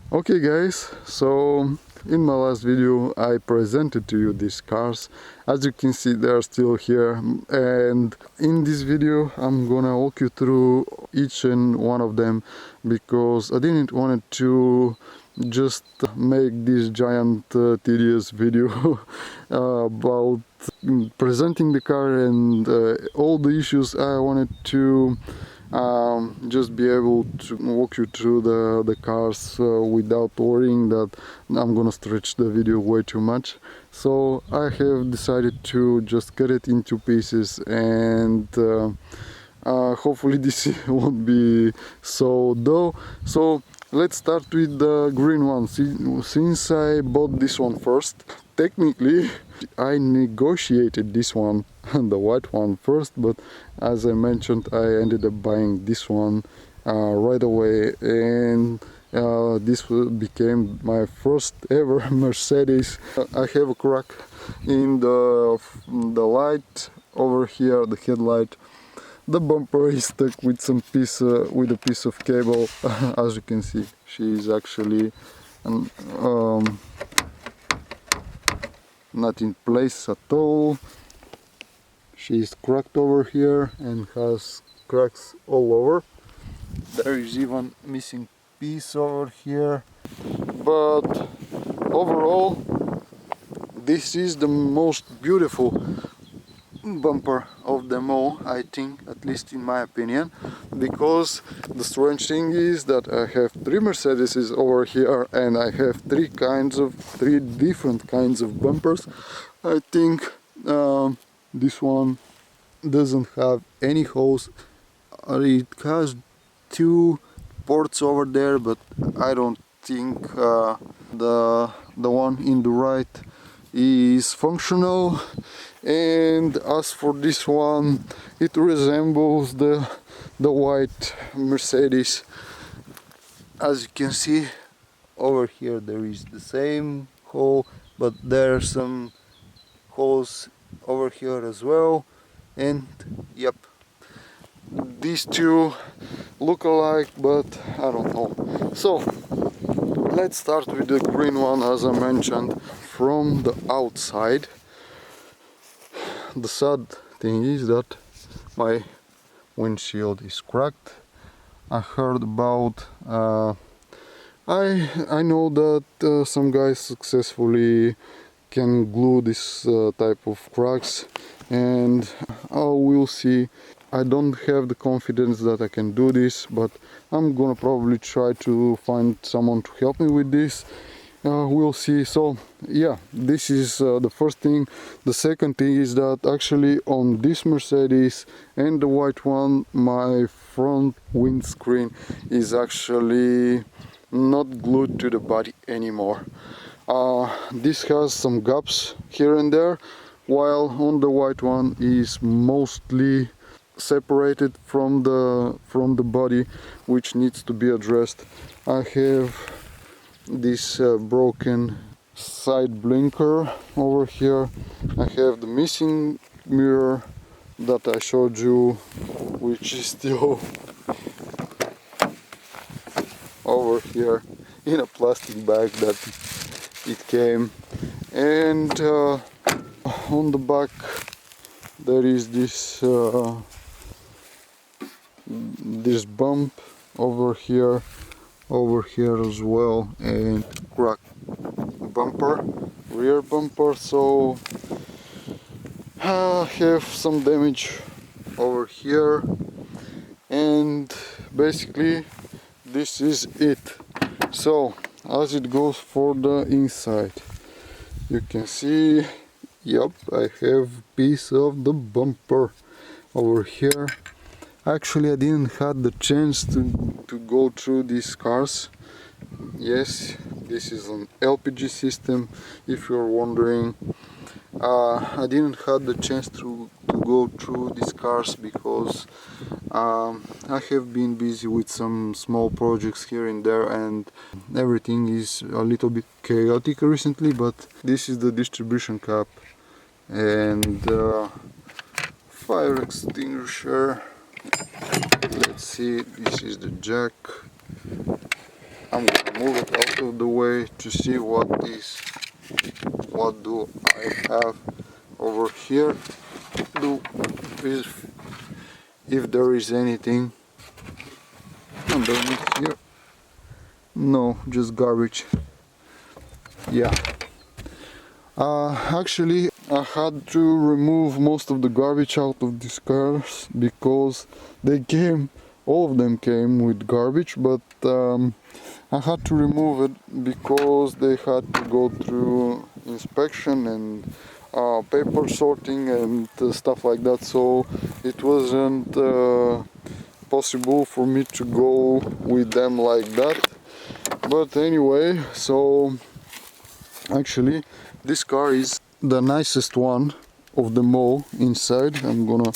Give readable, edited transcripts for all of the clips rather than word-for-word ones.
Okay guys, so in my last video I presented to you these cars. As you can see, they are still here, and in this video I'm gonna walk you through each and one of them because I didn't want to just make this giant tedious video about presenting the car and all the issues. I wanted to just be able to walk you through the cars without worrying that I'm gonna stretch the video way too much. So I have decided to just cut it into pieces, and hopefully this won't be so dull. So let's start with the green one. Since I bought this one first, technically I negotiated this one the white one first, but as I mentioned, I ended up buying this one right away, and this became my first ever Mercedes. I have a crack in the light over here, the headlight. The bumper is stuck with with a piece of cable. As you can see, she is actually not in place at all. She is cracked over here and has cracks all over. There is even missing piece over here. But overall, this is the most beautiful bumper of them all, I think, at least in my opinion, because the strange thing is that I have three Mercedeses over here and I have three different kinds of bumpers. I think this one doesn't have any holes. It has two ports over there, but I don't think the one in the right is functional. And as for this one, it resembles the white Mercedes. As you can see over here, there is the same hole, but there are some holes over here as well. And yep, these two look alike, but I don't know. So let's start with the green one. As I mentioned, from the outside, the sad thing is that my windshield is cracked. I heard about I know that some guys successfully can glue this type of cracks, and we'll see. I don't have the confidence that I can do this, but I'm gonna probably try to find someone to help me with this. We'll see. So yeah, this is the first thing. The second thing is that actually on this Mercedes and the white one, my front windscreen is actually not glued to the body anymore. This has some gaps here and there, while on the white one is mostly separated from the body, which needs to be addressed. I have this broken side blinker over here. I have the missing mirror that I showed you, which is still over here in a plastic bag that it came. And on the back there is this bump over here as well, and cracked bumper, rear bumper. So I have some damage over here, and basically this is it. So as it goes for the inside, you can see, yep, I have piece of the bumper over here. Actually, I didn't have the chance to go through these cars. Yes, this is an LPG system, if you're wondering. I didn't have the chance to go through these cars because I have been busy with some small projects here and there, and everything is a little bit chaotic recently. But this is the distribution cap and fire extinguisher. Let's see, this is the jack. I'm gonna move it out of the way to see what do I have over here. If there is anything underneath here. No, just garbage. Yeah. Actually, I had to remove most of the garbage out of these cars because all of them came with garbage, but I had to remove it because they had to go through inspection and paper sorting and stuff like that, so it wasn't possible for me to go with them like that. But anyway, so actually this car is the nicest one of them all inside. I'm gonna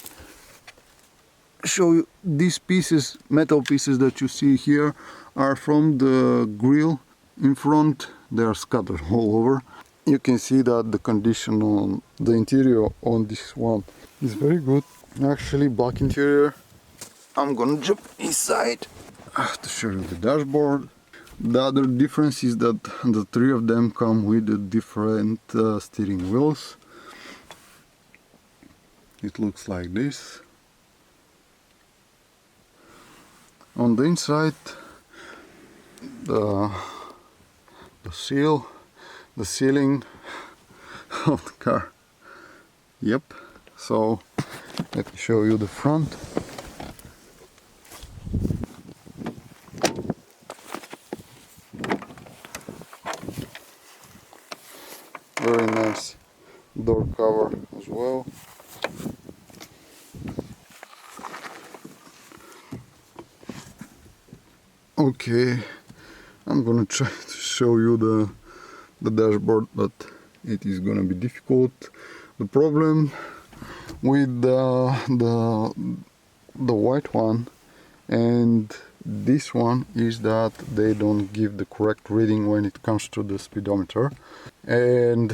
show you these pieces, metal pieces that you see here are from the grille in front. They are scattered all over. You can see that the condition on the interior on this one is very good. Actually, black interior. I'm gonna jump inside to show you the dashboard. The other difference is that the three of them come with a different steering wheels. It looks like this. On the inside, the ceiling of the car. Yep. So let me show you the front. Very nice door cover as well. Okay, I'm gonna try to show you the dashboard, but it is gonna be difficult. The problem with the white one and this one is that they don't give the correct reading when it comes to the speedometer, and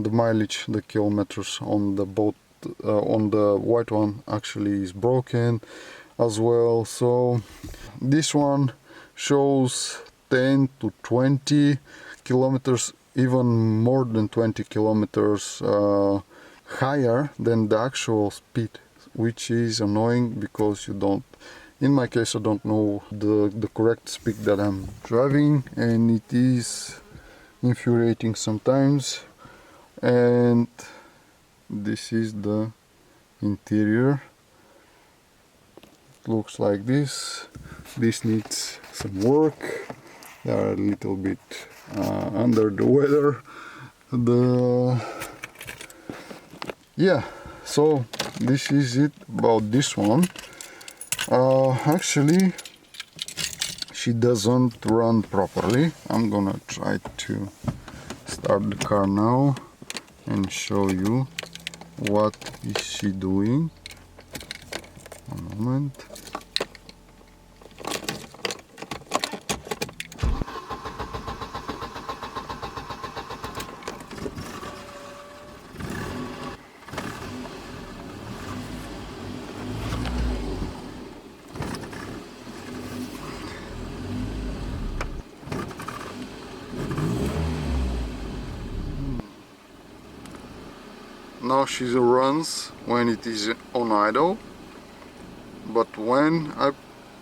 the mileage, the kilometers on the both on the white one actually is broken as well. So this one shows 10 to 20 kilometers, even more than 20 kilometers higher than the actual speed, which is annoying because you don't, in my case, I don't know the correct speed that I'm driving, and it is infuriating sometimes. And this is the interior. It looks like this. This needs some work. They are a little bit under the weather. Yeah, so this is it about this one. Actually, she doesn't run properly. I'm gonna try to start the car now and show you what is she doing. One moment. Now she runs when it is on idle, but when I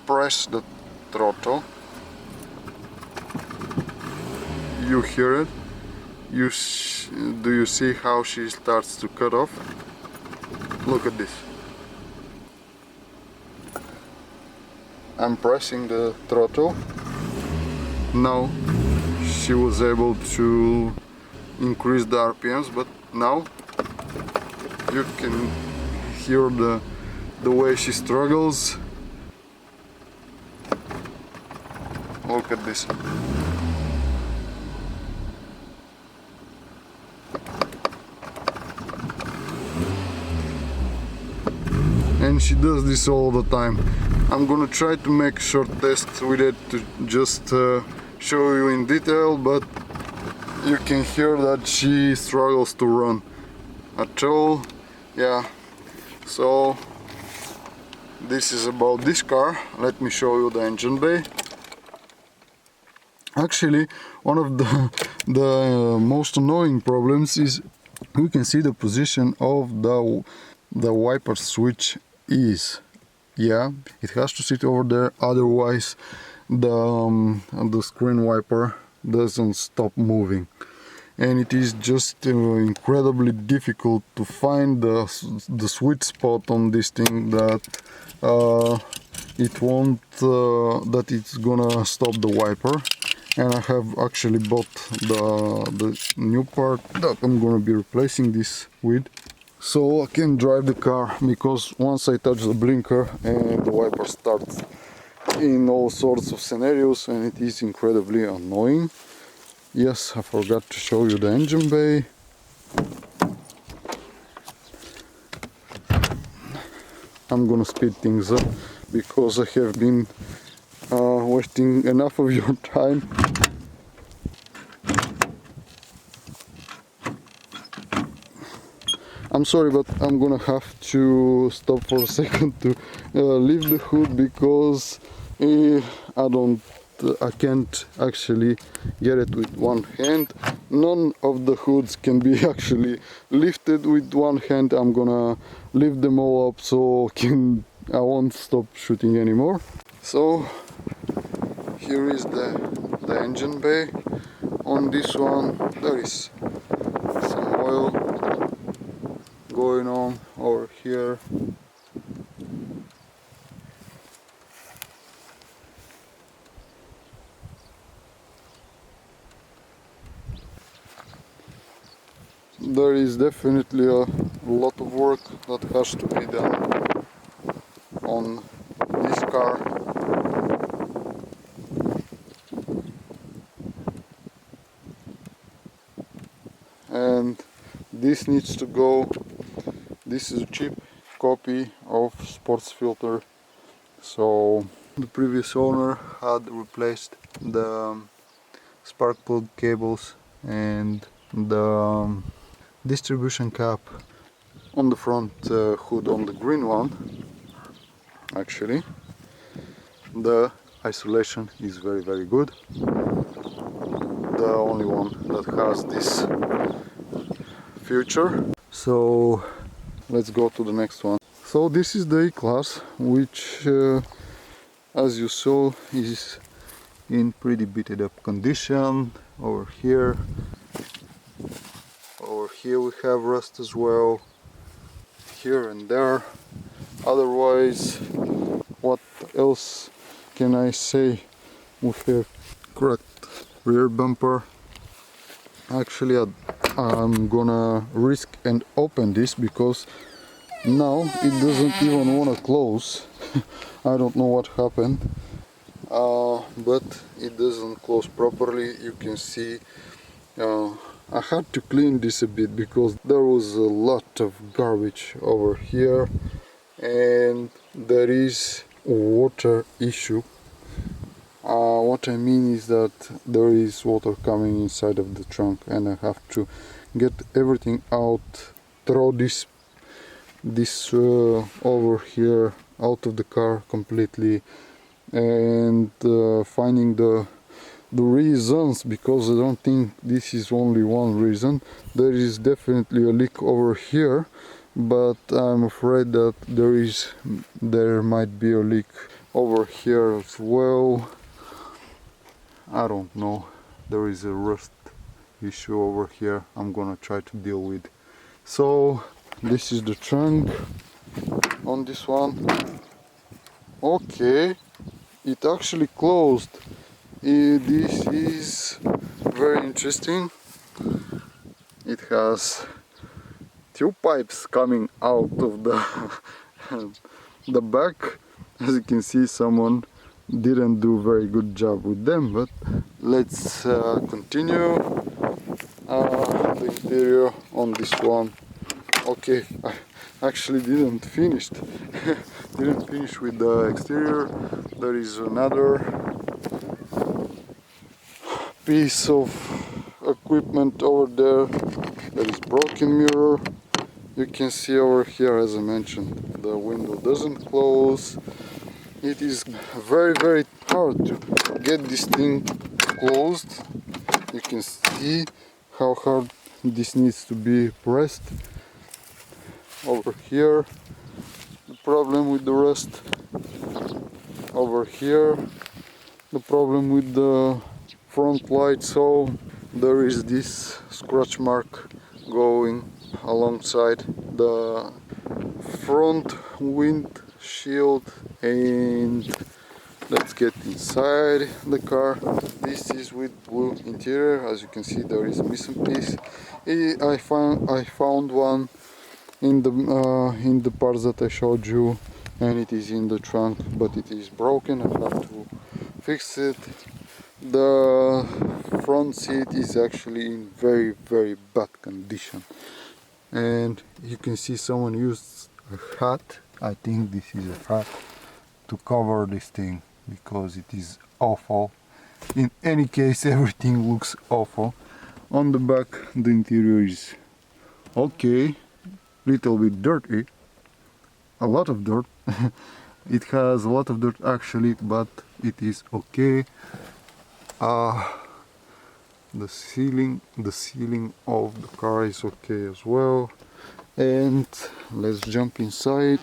press the throttle, you hear it. Do you see how she starts to cut off? Look at this. I'm pressing the throttle. Now she was able to increase the RPMs, but now you can hear the way she struggles. Look at this. And she does this all the time. I'm gonna try to make a short test with it to just show you in detail, but you can hear that she struggles to run at all. Yeah, so this is about this car. Let me show you the engine bay. Actually, one of the most annoying problems is we can see the position of the wiper switch is. Yeah, it has to sit over there, otherwise the screen wiper doesn't stop moving. And it is just incredibly difficult to find the sweet spot on this thing that it won't that it's gonna stop the wiper. And I have actually bought the new part that I'm gonna be replacing this with, so I can drive the car, because once I touch the blinker and the wiper starts in all sorts of scenarios, and it is incredibly annoying. Yes, I forgot to show you the engine bay. I'm gonna speed things up because I have been wasting enough of your time. I'm sorry, but I'm gonna have to stop for a second to lift the hood, because I can't actually get it with one hand. None of the hoods can be actually lifted with one hand. I'm gonna lift them all up so I won't stop shooting anymore. So here is the engine bay. On this one there is some oil going on over here. There is definitely a lot of work that has to be done on this car. And this needs to go. This is a cheap copy of sports filter. So the previous owner had replaced the spark plug cables and the distribution cap on the front hood on the green one. Actually, the isolation is very good. The only one that has this feature. So let's go to the next one. So this is the E-Class, which as you saw is in pretty beaten up condition. Over here we have rust as well, here and there. Otherwise, what else can I say? We have cracked rear bumper. Actually, I'm gonna risk and open this, because now it doesn't even want to close. I don't know what happened, but it doesn't close properly. You can see I had to clean this a bit because there was a lot of garbage over here, and there is a water issue. What I mean is that there is water coming inside of the trunk, and I have to get everything out, throw this over here out of the car completely, and finding the reasons, because I don't think this is only one reason. There is definitely a leak over here, but I'm afraid that there might be a leak over here as well. I don't know. There is a rust issue over here I'm gonna try to deal with. So this is the trunk on this one. Okay, it actually closed. This is very interesting. It has two pipes coming out of the back. As you can see, someone didn't do a very good job with them, but let's continue. The interior on this one. Okay, I actually didn't finish with the exterior. There is another piece of equipment over there. There is broken mirror. You can see over here, as I mentioned, the window doesn't close. It is very hard to get this thing closed. You can see how hard this needs to be pressed. Over here, the problem with the rust. Over here, the problem with the front light. So there is this scratch mark going alongside the front windshield. And let's get inside the car. This is with blue interior. As you can see, there is a missing piece. I found one in the parts that I showed you, and it is in the trunk, but it is broken. I have to fix it. The front seat is actually in very bad condition, and you can see someone used a hat. I think this is a hat to cover this thing because it is awful. In any case, everything looks awful. On the back, the interior is okay, little bit dirty, a lot of dirt. It has a lot of dirt actually, but it is okay. The ceiling of the car is okay as well. And let's jump inside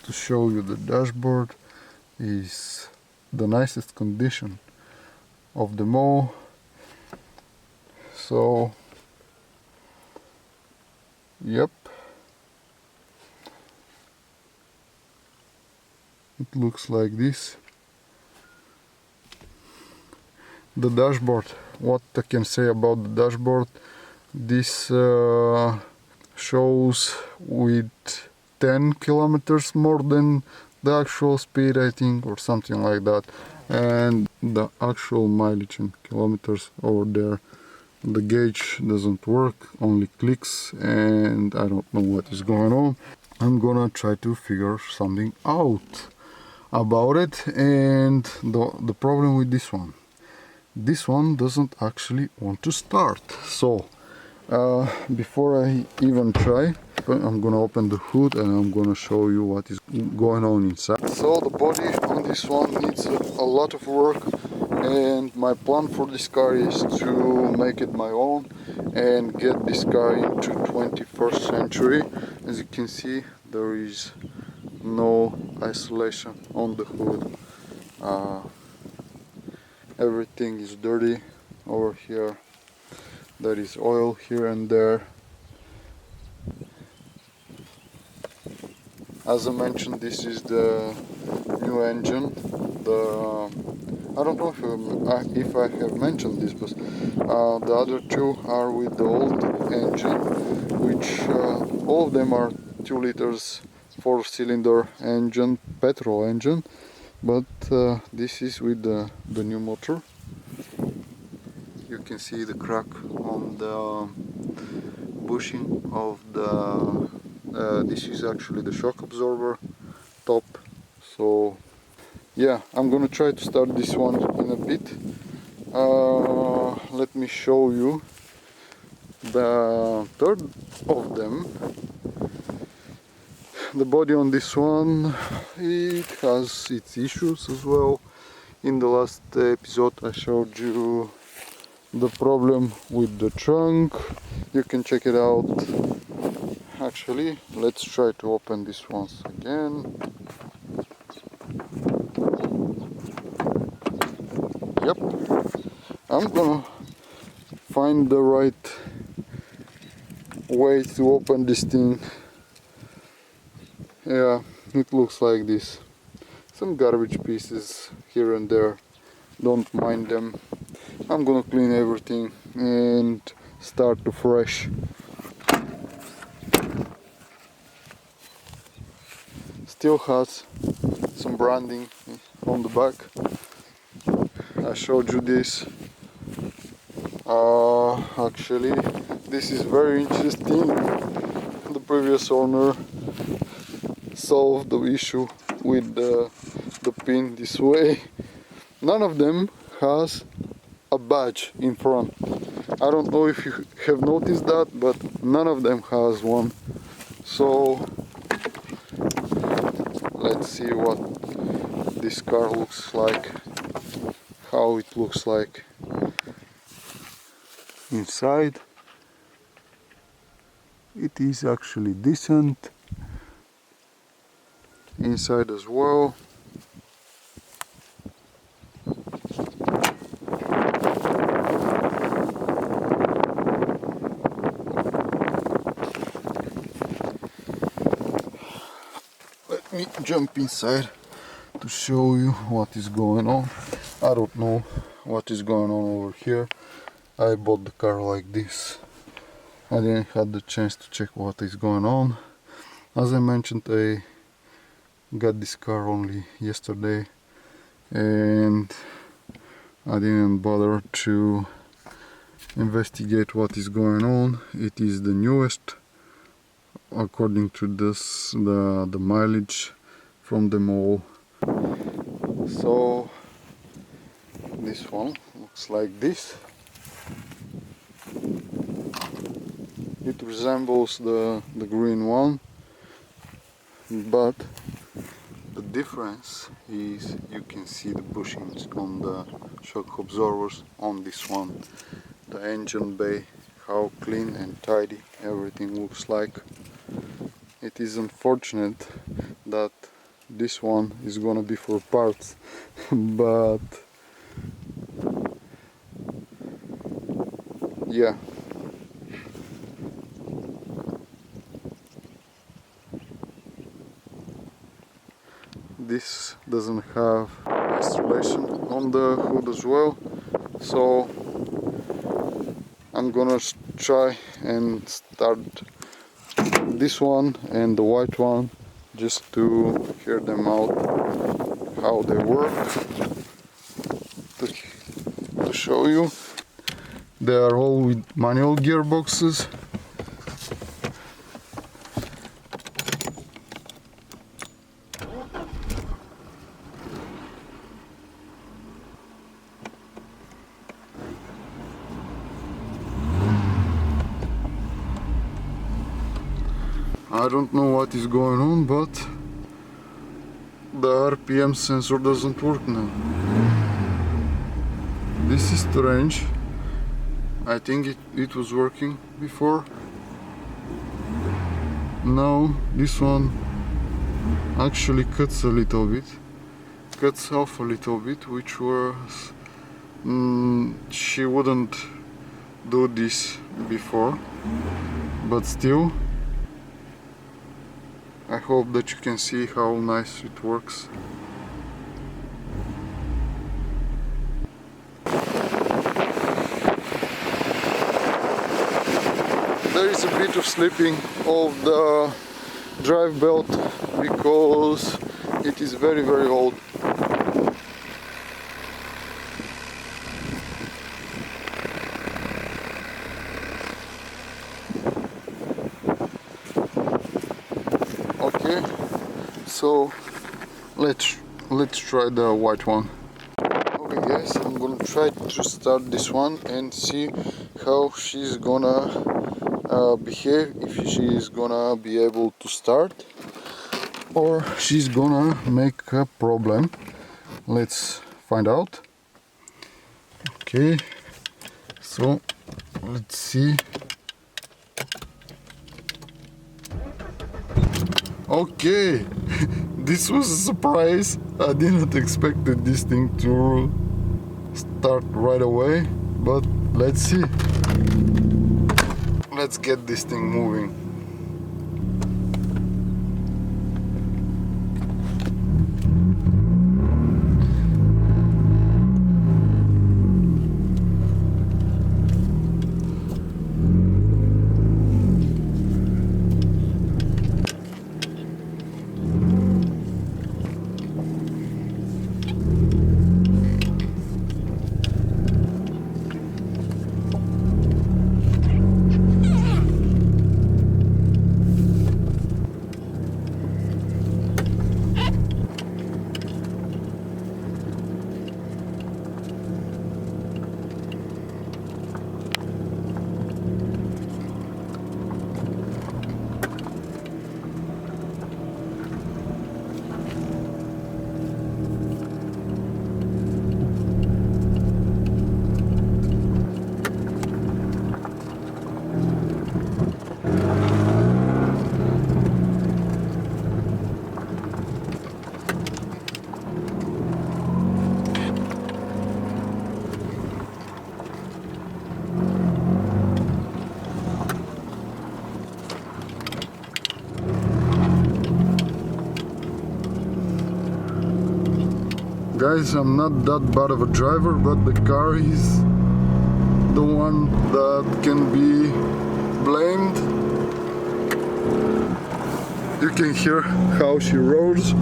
to show you the dashboard. Is the nicest condition of them all. So yep, it looks like this. The dashboard, what I can say about the dashboard, this shows with 10 kilometers more than the actual speed, I think, or something like that. And the actual mileage in kilometers over there, the gauge doesn't work, only clicks, and I don't know what is going on. I'm gonna try to figure something out about it. And the problem with this one doesn't actually want to start. So before I even try, I'm gonna open the hood and I'm gonna show you what is going on inside. So the body on this one needs a lot of work, and my plan for this car is to make it my own and get this car into 21st century. As you can see, there is no isolation on the hood. Everything is dirty over here. There is oil here and there. As I mentioned, this is the new engine. I don't know if I have mentioned this, but the other two are with the old engine, which all of them are 2 liters 4-cylinder engine, petrol engine, but this is with the new motor. You can see the crack on the bushing of the this is actually the shock absorber top. So yeah, I'm gonna try to start this one in a bit. Let me show you the third of them. The body on this one, it has its issues as well. In the last episode I showed you the problem with the trunk. You can check it out. Actually, let's try to open this once again. Yep, I'm gonna find the right way to open this thing. Yeah, it looks like this. Some garbage pieces here and there, don't mind them. I'm gonna clean everything and start afresh. Still has some branding on the back. I showed you this. Actually, this is very interesting. The previous owner solved the issue with the pin this way. None of them has a badge in front. I don't know if you have noticed that, but none of them has one. So let's see what this car looks like, how how it looks like inside. It is actually decent inside as well. Let me jump inside to show you what is going on. I don't know what is going on over here. I bought the car like this. I didn't have the chance to check what is going on. As I mentioned, I got this car only yesterday and I didn't bother to investigate what is going on. It is the newest according to this, the mileage from them all. So this one looks like this. It resembles the green one, but the difference is you can see the bushings on the shock absorbers on this one. The engine bay, how clean and tidy everything looks like. It is unfortunate that this one is gonna be for parts, but yeah. This doesn't have installation on the hood as well, so I'm gonna try and start this one and the white one just to hear them out, how they work, to show you. They are all with manual gearboxes. I don't know what is going on, but the RPM sensor doesn't work now. This is strange. I think it was working before. Now this one actually cuts a little bit, cuts off a little bit, which was she wouldn't do this before, but still I hope that you can see how nice it works. There is a bit of slipping of the drive belt because it is very old. Okay, so let's try the white one. Okay guys, I'm gonna try to start this one and see how she's gonna behave, if she is gonna be able to start or she's gonna make a problem. Let's find out. Okay, so let's see. Okay, this was a surprise. I didn't expect this thing to start right away, but let's see. Let's get this thing moving. guys, I'm not that bad of a driver, but the car is the one that can be blamed. You can hear how she roars.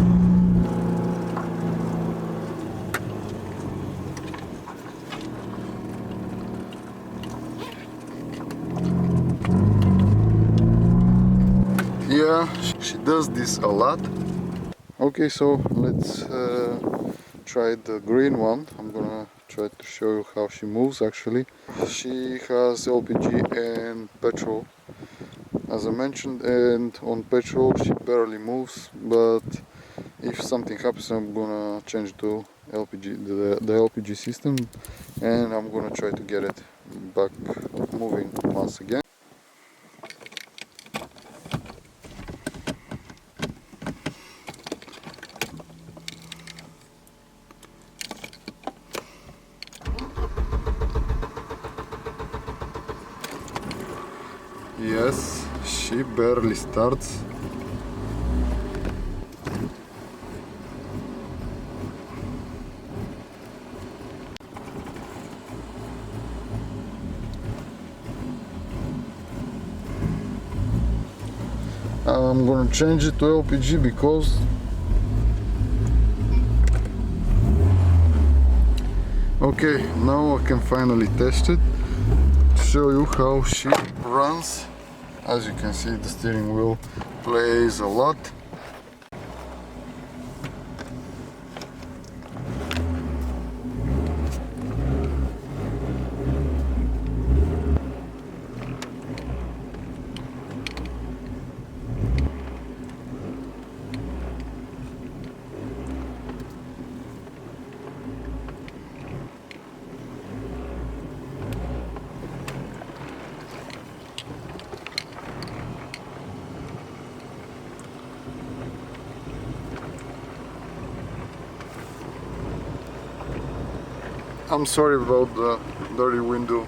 Yeah, she does this a lot. Okay, so let's try the green one. I'm gonna try to show you how she moves actually. She has LPG and petrol, as I mentioned, and on petrol she barely moves, but if something happens I'm gonna change to LPG, the LPG system, and I'm gonna try to get it back moving once again. Yes, she barely starts. I'm gonna change it to LPG because okay, now I can finally test it to show you how she runs. As you can see, the steering wheel plays a lot. I'm sorry about the dirty window.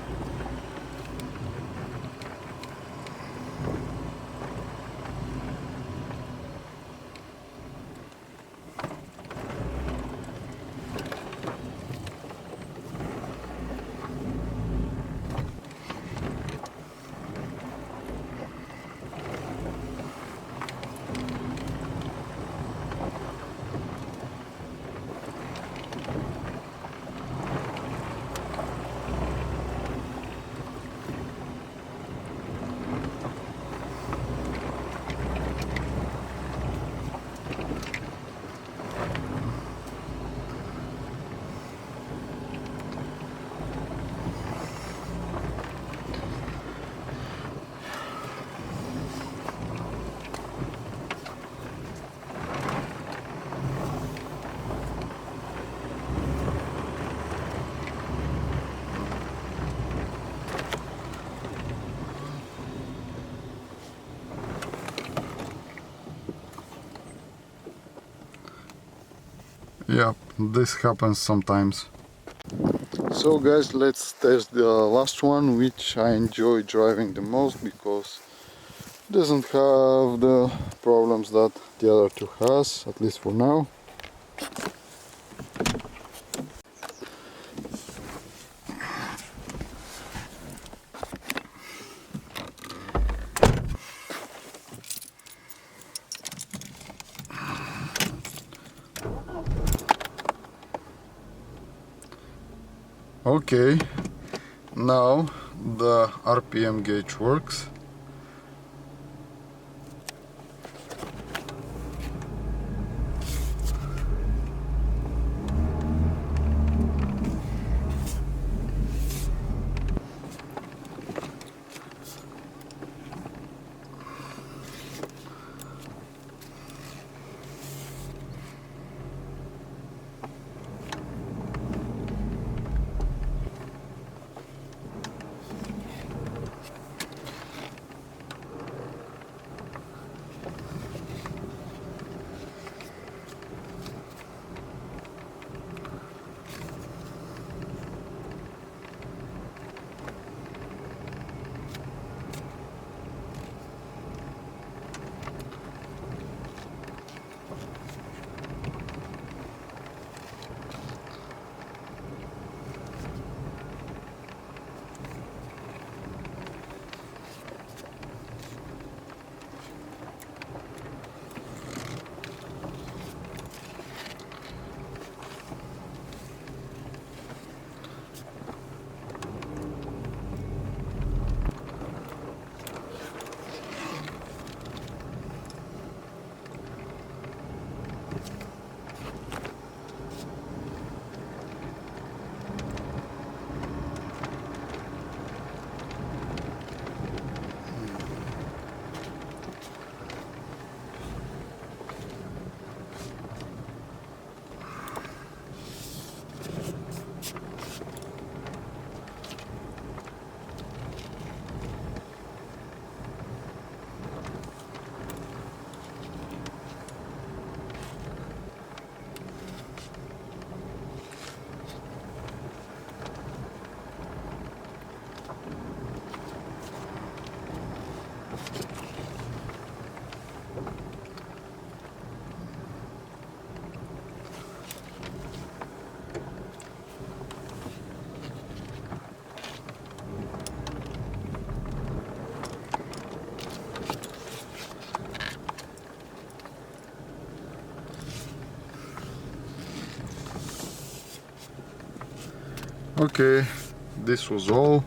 Yeah, this happens sometimes. So guys, let's test the last one, which I enjoy driving the most because it doesn't have the problems that the other two has, at least for now. Okay, now the RPM gauge works. Okay, this was all.